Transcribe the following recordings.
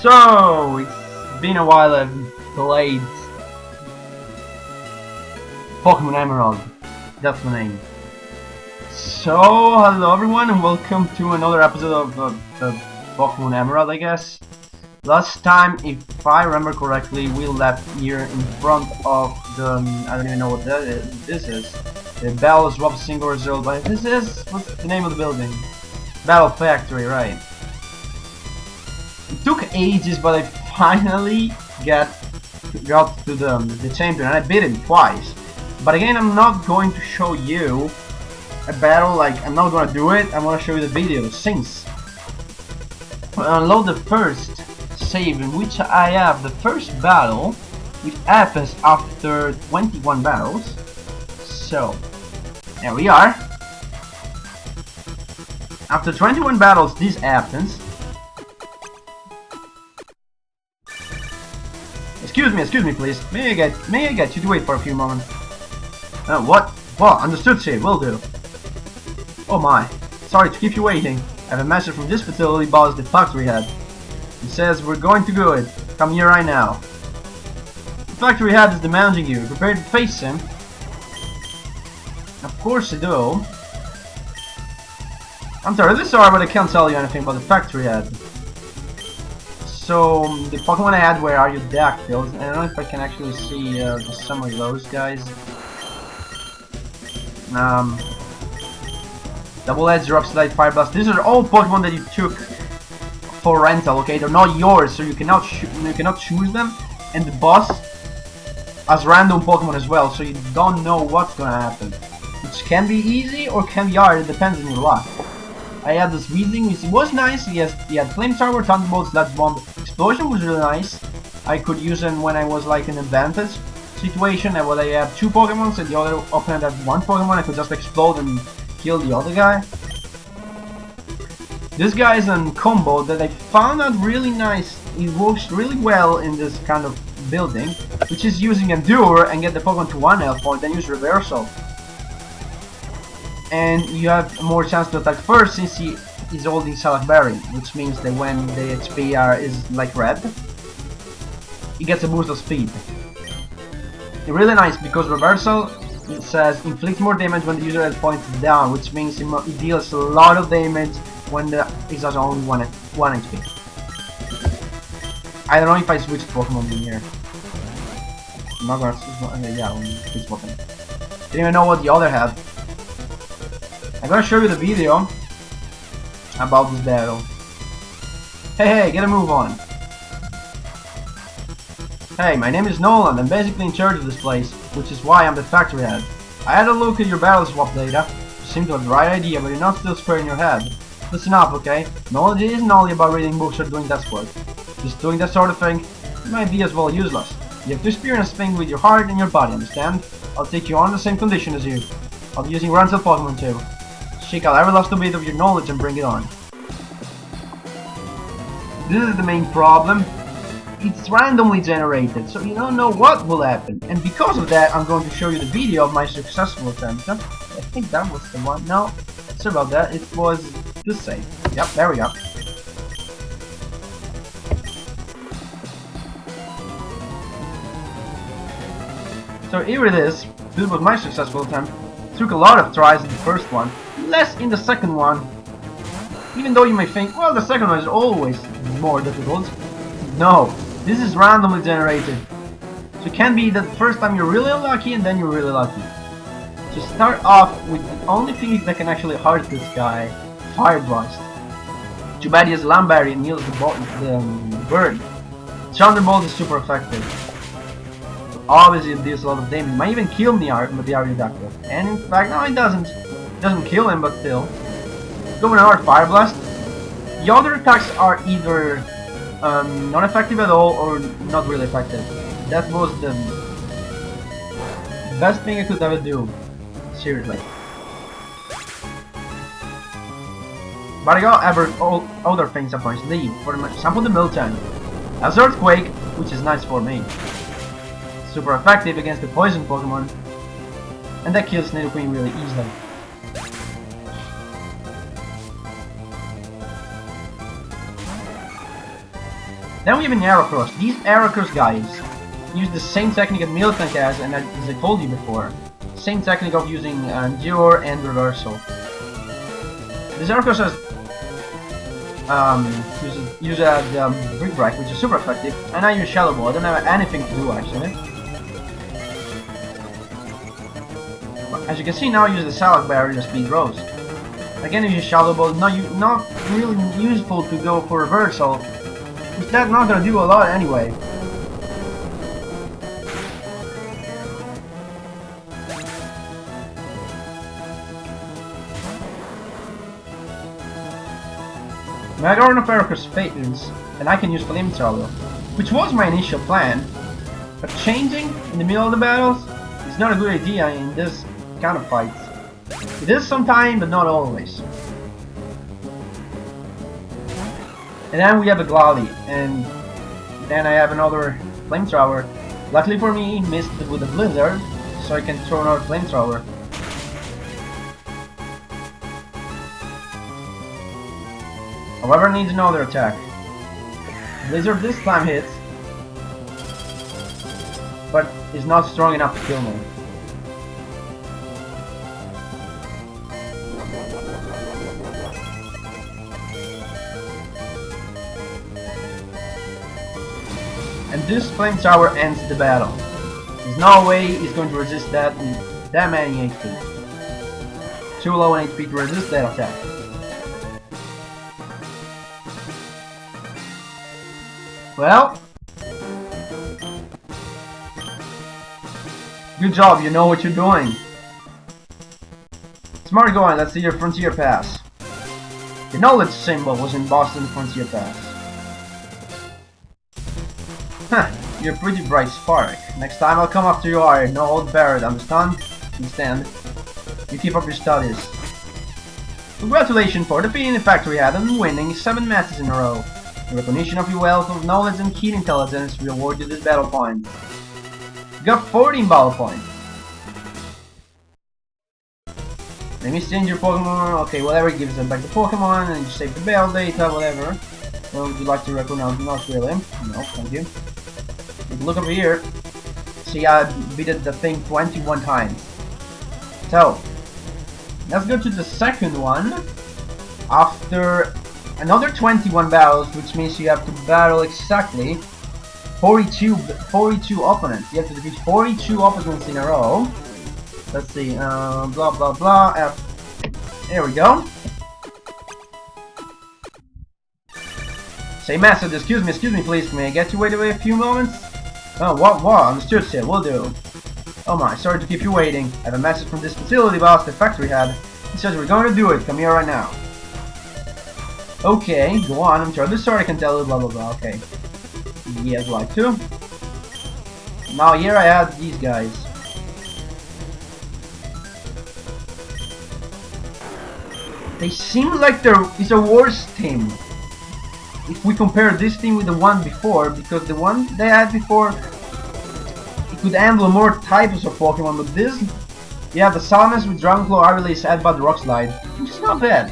So, it's been a while I've played Pokemon Emerald. That's the name. So, hello everyone and welcome to another episode of Pokemon Emerald, I guess. Last time, if I remember correctly, we left here in front of the... I don't even know what this is. The Battle Swap Single Result, but this is... what's the name of the building? Battle Factory, right. It took ages, but I finally got to the champion, and I beat him twice. But again, I'm not going to show you a battle, like, I'm not gonna do it, I'm gonna show you the video, since I'll unload the first save in which I have the first battle, which happens after 21 battles. So, there we are. After 21 battles, this happens. Excuse me, please. May I get you to wait for a few moments? What? What? Understood, sir. Will do. Oh my. Sorry to keep you waiting. I have a message from this facility boss, the factory head. He says we're going to do it. Come here right now. The factory head is demanding you. Prepare to face him. Of course I do. I'm terribly sorry, but I can't tell you anything about the factory head. So, the Pokemon I had, where are you, Dactyls? I don't know if I can actually see some of those guys. Double Edge, Drop Slide, Fire Blast. These are all Pokemon that you took for rental, okay? They're not yours, so you cannot choose them. And the boss has random Pokemon as well, so you don't know what's gonna happen. Which can be easy or can be hard, it depends on your luck. I had this Weezing, which was nice. He had Flamethrower, Thunderbolt, Sludge Bomb, Explosion was really nice. I could use him when I was like in an advantage situation, and when I had two Pokemon and the other opponent had one Pokemon, I could just explode and kill the other guy. This guy is a combo that I found out really nice. It works really well in this kind of building, which is using Endure and get the Pokemon to 1 health point, then use Reversal. And you have more chance to attack first since he is holding Salak Berry, which means that when the HP is like red, he gets a boost of speed. It's really nice because Reversal, it says inflicts more damage when the user health point is down, which means it deals a lot of damage when it has only 1 HP. I don't know if I switched Pokemon in here. I'm not gonna. Yeah, I'm switch Pokemon. Didn't even know what the other had. I'm gonna show you the video about this battle. Hey, get a move on. Hey, my name is Noland. I'm basically in charge of this place, which is why I'm the factory head. I had a look at your battle swap data. You seem to have the right idea, but you're not still square in your head. Listen up, okay? Knowledge isn't only about reading books or doing desk work. Just doing that sort of thing might be as well useless. You have to experience things with your heart and your body, understand? I'll take you on the same condition as you. I'll be using rental Pokemon too. Check out every last bit of your knowledge and bring it on. This is the main problem. It's randomly generated, so you don't know what will happen. And because of that, I'm going to show you the video of my successful attempt. I think that was the one. No, sorry about that. It was the same. Yep, there we go. So here it is. This was my successful attempt. Took a lot of tries in the first one, less in the second one. Even though you may think, well, the second one is always more difficult. No, this is randomly generated. So it can be that the first time you're really unlucky and then you're really lucky. To start off with the only thing that can actually hurt this guy, Fire Blast. Too bad he has Lamberry and heals the bird. Thunderbolt is super effective. Obviously it deals a lot of damage. It might even kill the Aerodactyl. And in fact, no, it doesn't. It doesn't kill him, but still. Go with another Fire Blast. The other attacks are either not effective at all or not really effective. That was the best thing I could ever do. Seriously. But I got other things up my sleeve. For example, the Miltank has Earthquake, which is nice for me. Super effective against the poison Pokemon, and that kills Nidoqueen really easily. Then we have an Arrow Cross. These Arrow Cross guys use the same technique that Miltank has, and as I told you before, same technique of using Endure and Reversal. This Arrow Cross has use Brick Break, which is super effective, and I use Shadow Ball. I don't have anything to do actually. But as you can see now, I use the Salak Barrier to speed Rose. Again, I use Shadow Ball. Not really useful to go for Reversal. That's not gonna do a lot anyway. I got enough Arrow's Fates, and I can use Flamethrower, which was my initial plan, but changing in the middle of the battles is not a good idea in this kind of fights. It is sometimes, but not always. And then we have a Glally, and then I have another Flamethrower. Luckily for me, missed with a Blizzard, so I can throw another Flamethrower. However, needs another attack. Blizzard this time hits, but is not strong enough to kill me. And this Flamethrower ends the battle. There's no way he's going to resist that many HP. Too low in HP to resist that attack. Well, good job, you know what you're doing. Smart going, let's see your Frontier Pass. The knowledge symbol was in Boston Frontier Pass. Huh, you're a pretty bright spark. Next time I'll come after you are, no hold barred, understand? You keep up your studies. Congratulations for defeating the factory head and winning 7 matches in a row. In recognition of your wealth of knowledge and keen intelligence, we award you this battle point. You got 14 battle points. Let me change your Pokemon. Okay, whatever, gives them back the Pokemon, and you save the battle data, whatever. Well, would you like to recognize? Not really. No, thank you. Look over here. See, I beat the thing 21 times. So, let's go to the second one. After another 21 battles, which means you have to battle exactly 42 opponents. You have to defeat 42 opponents in a row. Let's see, blah blah blah. There we go. Say message, excuse me please, may I get you wait a few moments? Oh, what, understood sir, will do. Oh my, sorry to keep you waiting. I have a message from this facility boss the factory had. He says we're going to do it, come here right now. Okay, go on, I'm terribly sorry I can tell you, blah blah blah, okay. Yeah, I'd like to. Now here I have these guys. They seem like it's a worse team. If we compare this team with the one before, because the one they had before, it could handle more types of Pokemon, but this, you have the Salamence with Dragon Claw, I release Headbutt Rock Slide, which is not bad.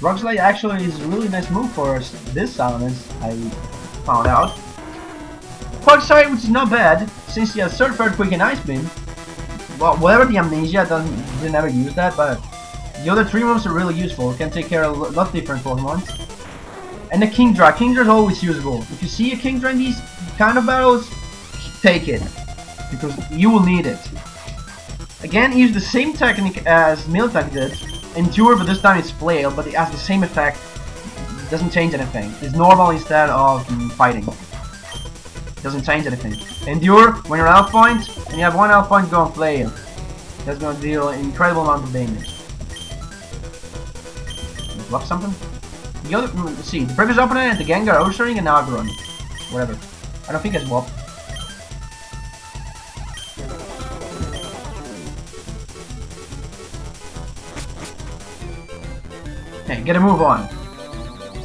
Rock Slide actually is a really nice move for this Salamence, I found out. Quagsire, which is not bad, since he has Surf, Earthquake, and Ice Beam. Well, whatever the Amnesia, didn't ever use that, but the other 3 moves are really useful, can take care of a lot of different Pokemon. And the Kingdra. Kingdra is always usable. If you see a Kingdra in these kind of battles, take it, because you will need it. Again, use the same technique as Miltank did. Endure, but this time it's Flail, but it has the same effect. It doesn't change anything. It's normal instead of fighting. It doesn't change anything. Endure, when you're health point, and you have 1 health point, go on Flail. That's going to deal an incredible amount of damage. Drop something? The other, let's see, the previous opponent had the Gengar, Ocean, and now Aggron. Whatever. I don't think it's Swap. Hey, get a move on.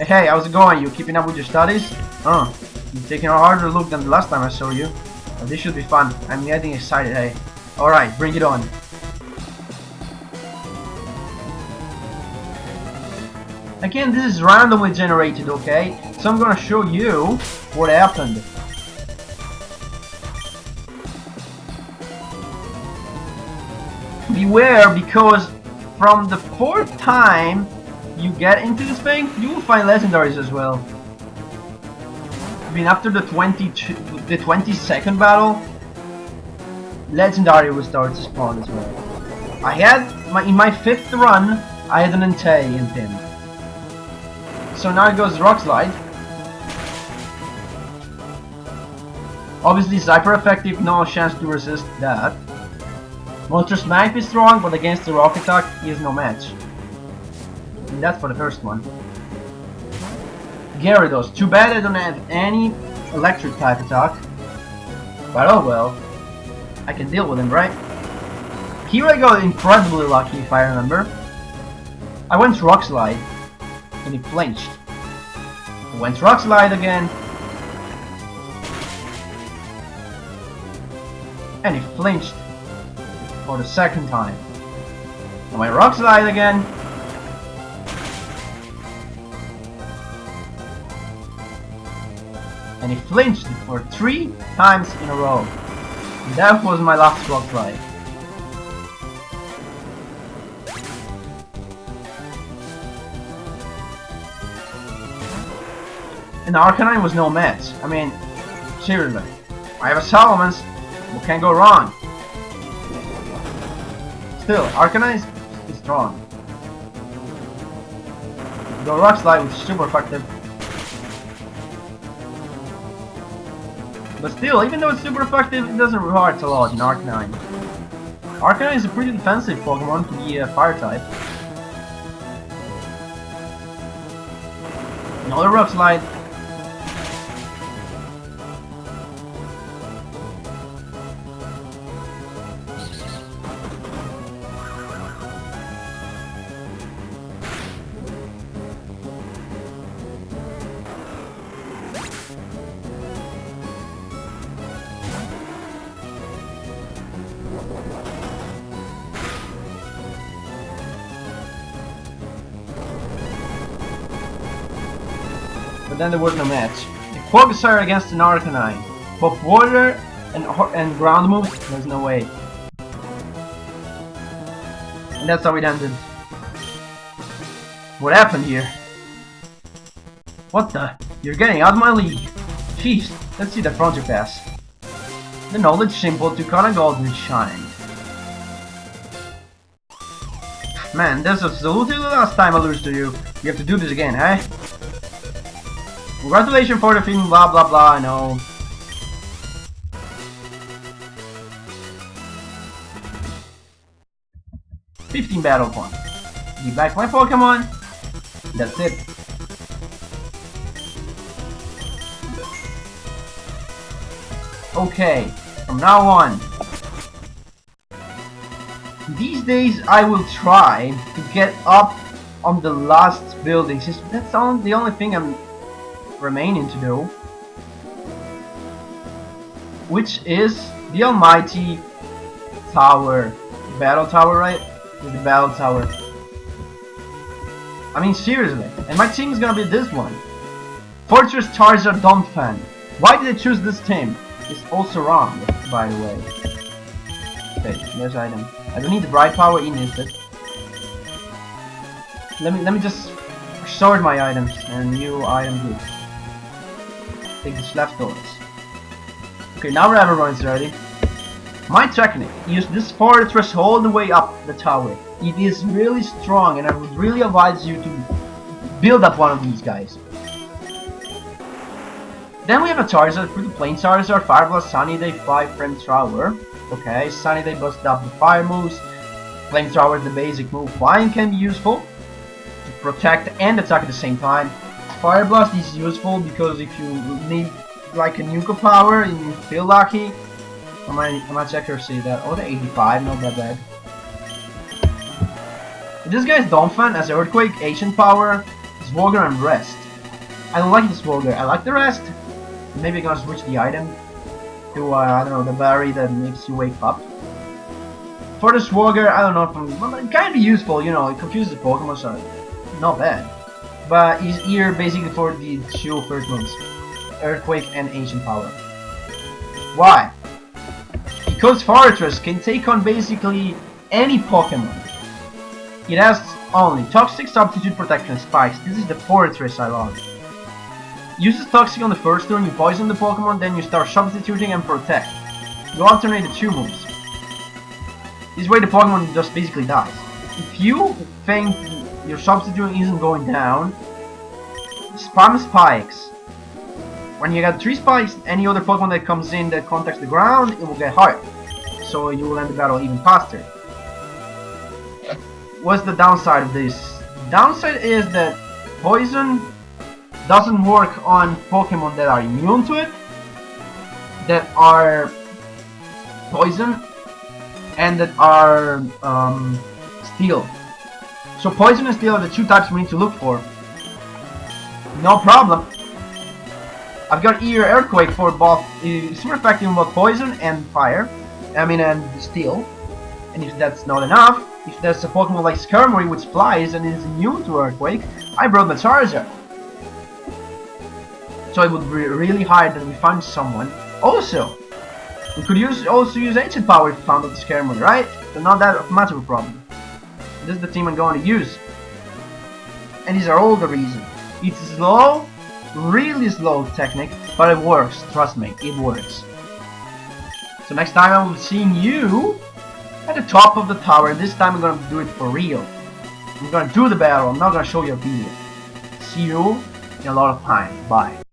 Hey, how's it going? You keeping up with your studies? Oh, you're taking a harder look than the last time I saw you. Oh, this should be fun. I'm getting excited, hey. Alright, bring it on. Again, this is randomly generated, okay? So I'm gonna show you what happened. Beware, because from the 4th time you get into this thing, you will find legendaries as well. I mean, after the 22nd battle, legendary will start to spawn as well. I had in my 5th run, I had an Entei in him. So now it goes Rock Slide. Obviously, hyper effective, no chance to resist that. Monster Smack is strong, but against the rock attack, he is no match. And that's for the first one. Gyarados, too bad I don't have any electric type attack. But oh well, I can deal with him, right? Here I got incredibly lucky, if I remember. I went Rock Slide, and he flinched. I went Rock Slide again, and he flinched for the 2nd time. I went Rock Slide again, and he flinched for 3 times in a row. And that was my last Rock Slide. And Arcanine was no match. I mean, seriously. I have a Salamence, what can go wrong? Still, Arcanine is strong. The Rock Slide was super effective. But still, even though it's super effective, it doesn't hurt a lot in Arcanine. Arcanine is a pretty defensive Pokemon to be a fire type. Another Rock Slide. But then there was no match. The Quagsire against an Arcanine. Both water and ground moves, there's no way. And that's how it ended. What happened here? What the? You're getting out of my league. Jeez, let's see the frontier pass. The knowledge simple to Cotton Gold will shine. Man, this is absolutely the last time I lose to you. You have to do this again, eh? Congratulations for defeating blah blah blah, I know. $15 battle points. Give back my Pokemon. That's it. Okay, from now on. These days I will try to get up on the last buildings. That's the only thing I'm remaining to do, which is the almighty tower. Battle tower, right? The battle tower. I mean, seriously. And my team is gonna be this one. Fortress Charizard Donphan. Why did I choose this team? It's also wrong, by the way. Okay, there's item. I don't need the bright power in it. Let me just sort my items and new item group. Take this leftovers. Okay, now everyone's ready. My technique, use this fortress all the way up the tower. It is really strong and I would really advise you to build up one of these guys. Then we have a Charizard, pretty plain Charizard, Fire Blast, Sunny Day, 5 Flamethrower. Okay, Sunny Day busts up the fire moves. Flamethrower is the basic move. Flying can be useful to protect and attack at the same time. Fire Blast is useful because if you need like a Nuka power and you feel lucky, how much accuracy that? Oh, the 85, not that bad. This guy's Donphan as Earthquake, Ancient Power, Swogger, and Rest. I don't like the Swogger, I like the Rest. Maybe I'm gonna switch the item to, I don't know, the berry that makes you wake up. For the Swogger, I don't know, it can be useful, you know, it confuses the Pokemon, so not bad. but is here basically for the two first moves, Earthquake and Ancient Power. Why? Because Fortress can take on basically any Pokémon. It has only Toxic, Substitute, Protection, Spikes. This is the Fortress I love. Uses Toxic on the first turn, you poison the Pokémon, then you start substituting and protect. You alternate the two moves. This way the Pokémon just basically dies. If you think your substituting isn't going down, spam Spikes. When you got 3 spikes, any other Pokemon that comes in that contacts the ground, it will get hurt. So you will end the battle even faster. What's the downside of this? The downside is that Poison doesn't work on Pokemon that are immune to it, that are Poison, and that are Steel. So Poison and Steel are the two types we need to look for. No problem. I've got here Earthquake for both, super effective in both Poison and Fire. And Steel. And if that's not enough, if there's a Pokemon like Skirmory which flies and is immune to Earthquake, I brought my Charizard. So it would be really hard that we find someone. Also, we could also use Ancient Power if we found out the Skirmory, right? So not that much of a problem. This is the team I'm going to use. And these are all the reasons. It's slow, really slow technique, but it works, trust me, it works. So next time I will be seeing you at the top of the tower, and this time I'm gonna do it for real. I'm gonna do the battle, I'm not gonna show you a video. See you in a lot of time, bye.